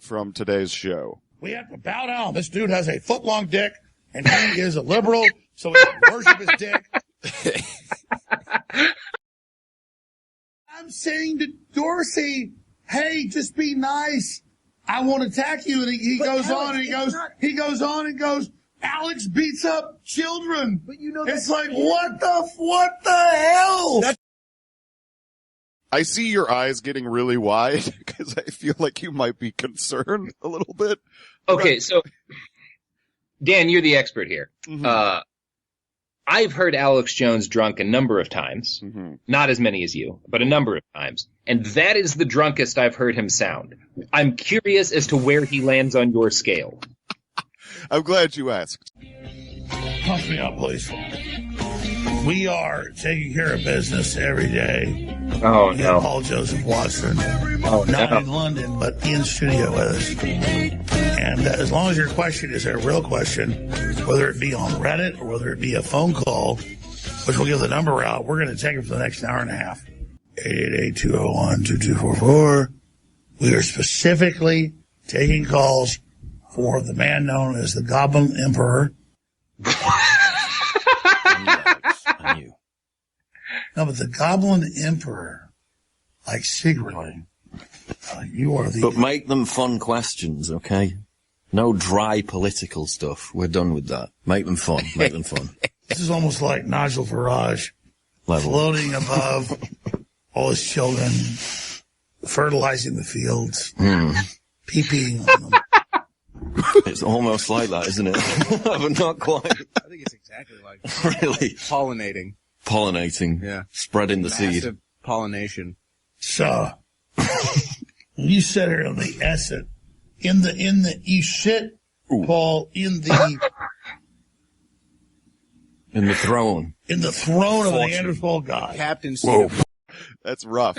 from today's show. We have to bow down. This dude has a foot-long dick, and he is a liberal, so we worship his dick. I'm saying to Dorsey, hey, just be nice. I won't attack you. And he goes on and goes, Alex beats up children. But you know, it's like, what the hell? I see your eyes getting really wide because I feel like you might be concerned a little bit. Okay, so Dan, you're the expert here. Mm-hmm. I've heard Alex Jones drunk a number of times, not as many as you, but a number of times. And that is the drunkest I've heard him sound. I'm curious as to where he lands on your scale. I'm glad you asked. Pump me up, please. We are taking care of business every day. Oh, no. Paul Joseph Watson. Not in London, but in studio with us. And as long as your question is a real question, whether it be on Reddit or whether it be a phone call, which we'll give the number out, we're going to take it for the next hour and a half. 888-201-2244. We are specifically taking calls for the man known as the Goblin Emperor. No, but the Goblin Emperor, like secretly, you are the... But make them fun questions, okay? No dry political stuff. We're done with that. Make them fun. Make them fun. This is almost like Nigel Farage floating above all his children, fertilizing the fields, pee-peeing on them. It's almost like that, isn't it? But not quite. I think it's exactly like that. Really? Pollinating. Yeah. Spreading the seed. Massive pollination. So, you sit here on the essence, you sit, Paul, in the throne. In the throne of the Neanderthal God. Captain Whoa. That's rough.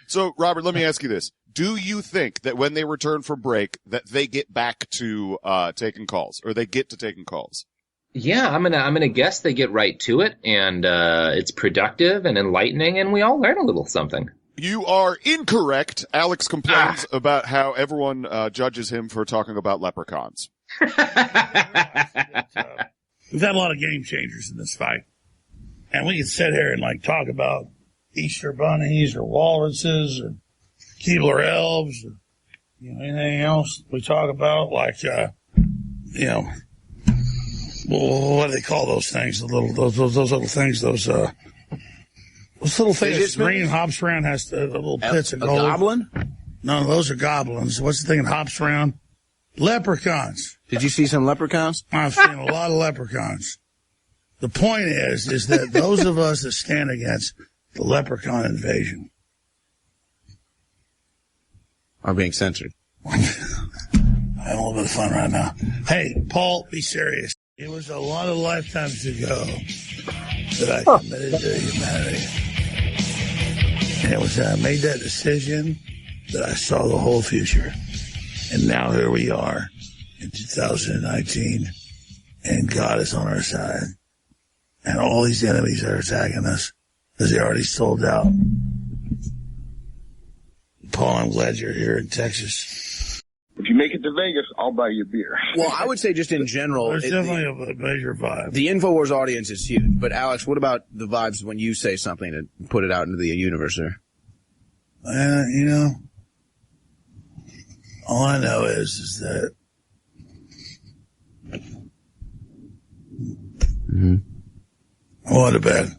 So, Robert, let me ask you this. Do you think that when they return from break that they get back to taking calls, or they get to taking calls? Yeah, I'm gonna guess they get right to it, and it's productive and enlightening, and we all learn a little something. You are incorrect. Alex complains about how everyone judges him for talking about leprechauns. We've had a lot of game changers in this fight, and we can sit here and like talk about Easter bunnies or walruses or Keebler elves or anything else we talk about, like what do they call those things? Those little things. Those little things. Green hops around has the little pits of gold. A goblin? No, those are goblins. What's the thing that hops around? Leprechauns. Did you see some leprechauns? I've seen a lot of leprechauns. The point is that those of us that stand against the leprechaun invasion are being censored. I'm having a little bit of fun right now. Hey, Paul, be serious. It was a lot of lifetimes ago that I committed to humanity. And it was I made that decision that I saw the whole future. And now here we are in 2019, and God is on our side. And all these enemies are attacking us because they already sold out. Paul, I'm glad you're here in Texas. If you make it to Vegas, I'll buy you a beer. Well, I would say just in general, There's definitely a major vibe. The InfoWars audience is huge. But Alex, what about the vibes when you say something and put it out into the universe there? All I know is that I went to bed.